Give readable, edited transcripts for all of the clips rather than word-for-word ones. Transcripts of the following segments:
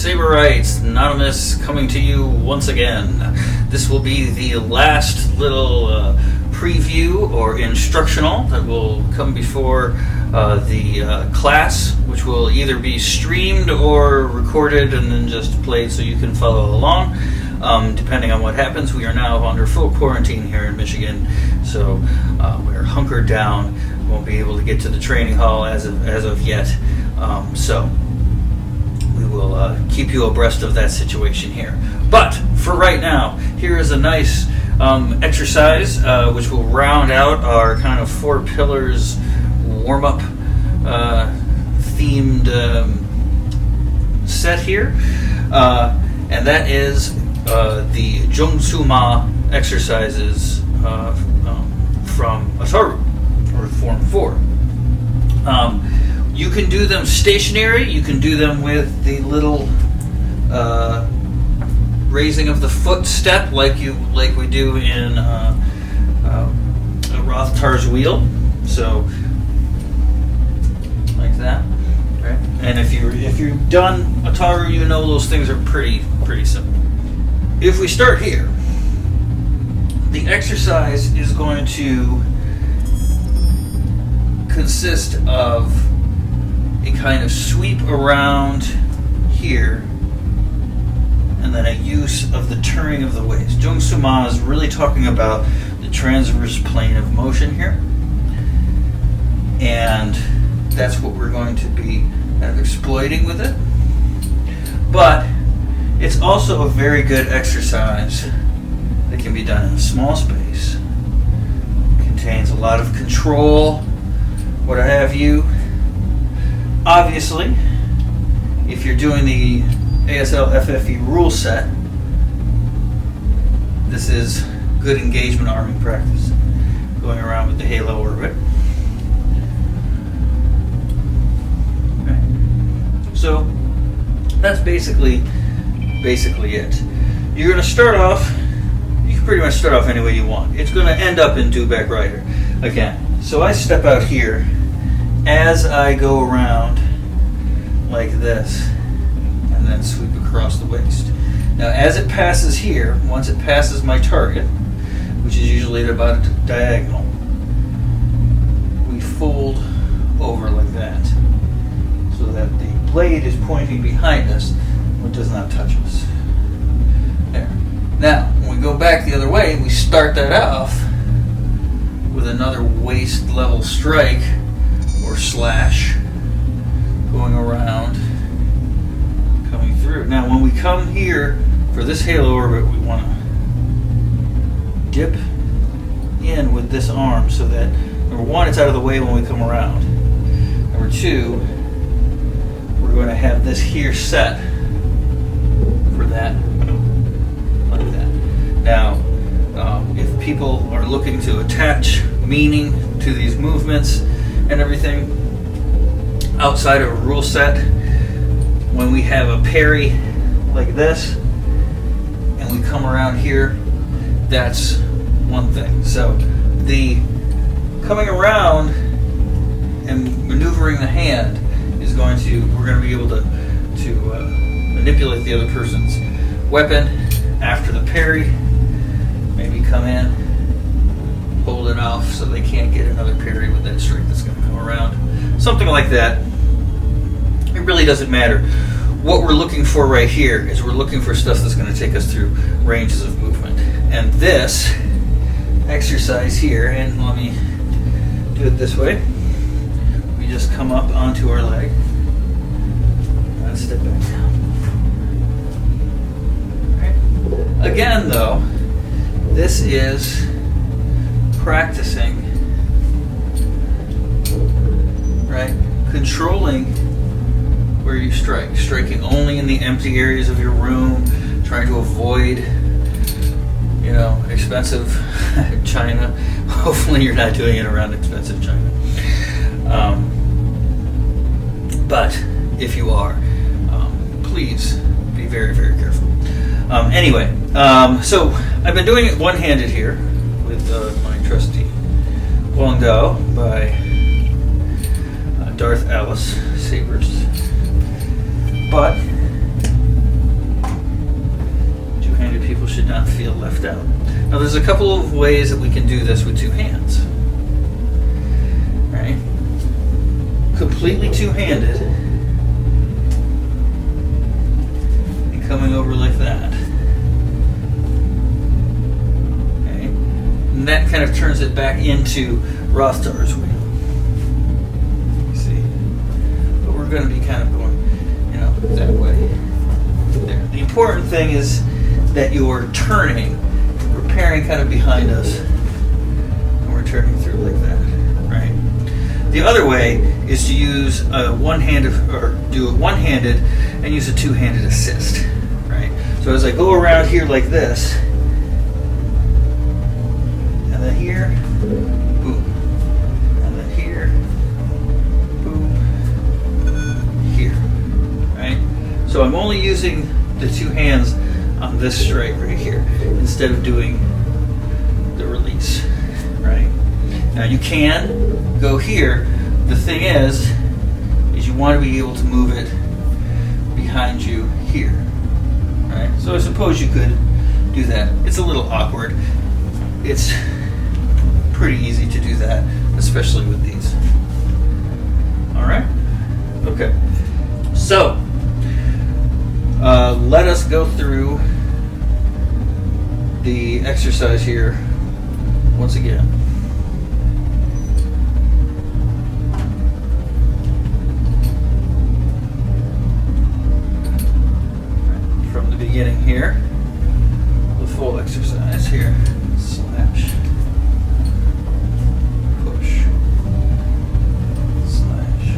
Saberites, Anonymous coming to you once again. This will be the last little preview or instructional that will come before the class, which will either be streamed or recorded and then just played so you can follow along. Depending on what happens, we are now under full quarantine here in Michigan, so we're hunkered down. Won't be able to get to the training hall as of yet. So we will keep you abreast of that situation here. But for right now, here is a nice exercise which will round out our kind of 4 pillars warm-up themed set here, and that is the Jung Su Ma exercises from Ataru, or Form 4. You can do them stationary. You can do them with the little raising of the foot step, like we do in a Rothtar's wheel. So, like that. Right? And if you've done Ataru, you know those things are pretty simple. If we start here, the exercise is going to consist of a kind of sweep around here and then a use of the turning of the waist. Jung Su Ma is really talking about the transverse plane of motion here, and that's what we're going to be kind of exploiting with it. But it's also a very good exercise that can be done in a small space. It contains a lot of control, what have you. Obviously, if you're doing the ASL FFE rule set, this is good engagement arming practice, going around with the halo orbit. Okay. So that's basically it. You're going to start off, you can pretty much start off any way you want. It's going to end up in do-back rider again. So I step out here as I go around like this and then sweep across the waist. Now as it passes here, once it passes my target, which is usually at about a diagonal, we fold over like that so that the blade is pointing behind us, but does not touch us. There. Now, when we go back the other way, we start that off with another waist level strike or slash going around, coming through. Now, when we come here for this halo orbit, we want to dip in with this arm so that, number one, it's out of the way when we come around. Number two, we're going to have this here set for that, like that. Now, if people are looking to attach meaning to these movements and everything outside of a rule set, when we have a parry like this and we come around here, that's one thing. So the coming around and maneuvering the hand is we're going to be able to manipulate the other person's weapon after the parry, maybe come in, hold it off so they can't get another parry with that strike that's going to come around. Something like that. It really doesn't matter. What we're looking for right here is we're looking for stuff that's going to take us through ranges of movement. And this exercise here, and let me do it this way. We just come up onto our leg and step back down. Right. Again, though, this is practicing, right? Controlling where you strike. Striking only in the empty areas of your room, trying to avoid, expensive china. Hopefully you're not doing it around expensive china. But if you are, please be very, very careful. Anyway, so I've been doing it one-handed here with my trusty Guangdao by Darth Alice sabers. But should not feel left out. Now there's a couple of ways that we can do this with two hands. Right? Completely two-handed. And coming over like that. Okay? And that kind of turns it back into Rothar's wheel. See? But we're going to be kind of going, that way. There. The important thing is that you're turning, repairing kind of behind us, and we're turning through like that, right? The other way is to use one-handed, or do it one-handed, and use a two-handed assist, right? So as I go around here like this, and then here, boom, and then here, boom, here, right? So I'm only using the two hands on this strike right here instead of doing the release, right? Now you can go here. The thing is you want to be able to move it behind you here, right? So I suppose you could do that. It's a little awkward. It's pretty easy to do that, especially with these. All right? Okay. So let us go through the exercise here once again. From the beginning here, the full exercise here. Slash, push, slash,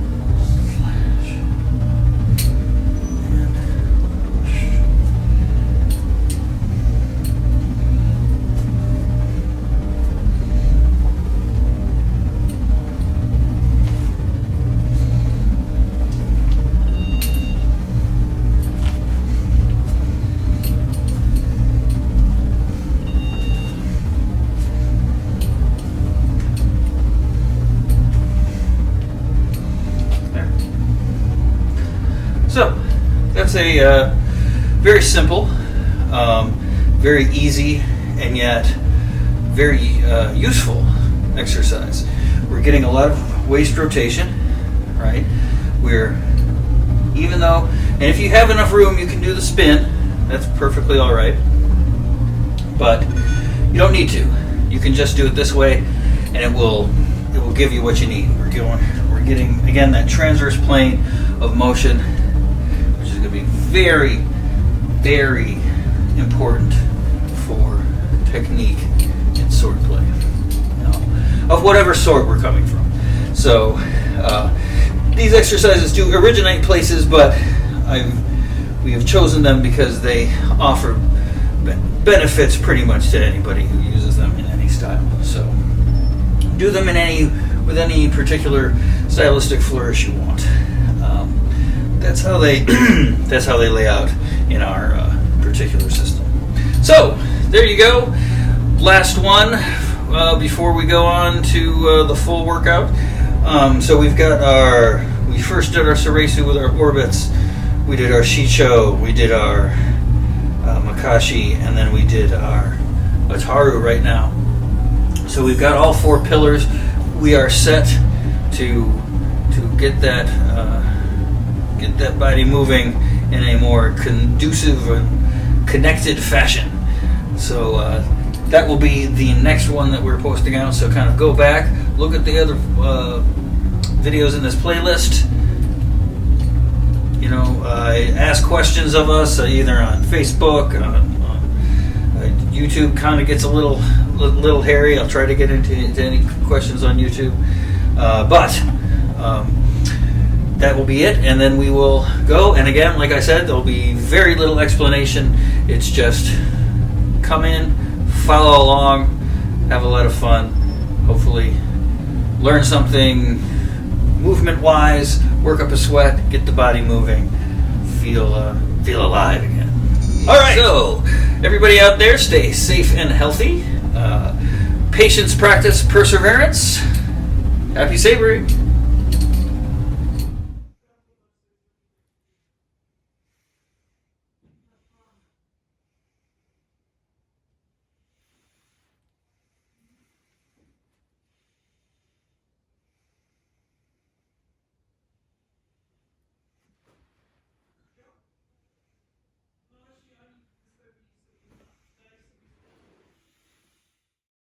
push, slash, and push. So that's a very simple, very easy, and yet very useful exercise. We're getting a lot of waist rotation, right? And if you have enough room, you can do the spin. That's perfectly all right. But you don't need to. You can just do it this way, and it will give you what you need. We're getting again that transverse plane of motion, which is going to be very, very important for technique in sword play, of whatever sort we're coming from. So these exercises do originate places, but we have chosen them because they offer benefits pretty much to anybody who uses them in any style. So do them with any particular stylistic flourish you want. That's how they lay out in our particular system. So there you go. Last one before we go on to the full workout. So we first did our Soresu with our orbits. We did our Shicho. We did our Makashi, and then we did our Ataru right now. So we've got all four pillars. We are set to get that body moving in a more conducive and connected fashion. So that will be the next one that we're posting out. So kind of go back, look at the other videos in this playlist. Ask questions of us either on Facebook, YouTube. Kind of gets a little hairy. I'll try to get into any questions on YouTube, but that will be it, and then we will go. And again, like I said, there'll be very little explanation. It's just come in, follow along, have a lot of fun, hopefully learn something movement-wise, work up a sweat, get the body moving, feel alive again. All right, so everybody out there, stay safe and healthy. Patience, practice, perseverance. Happy savoring.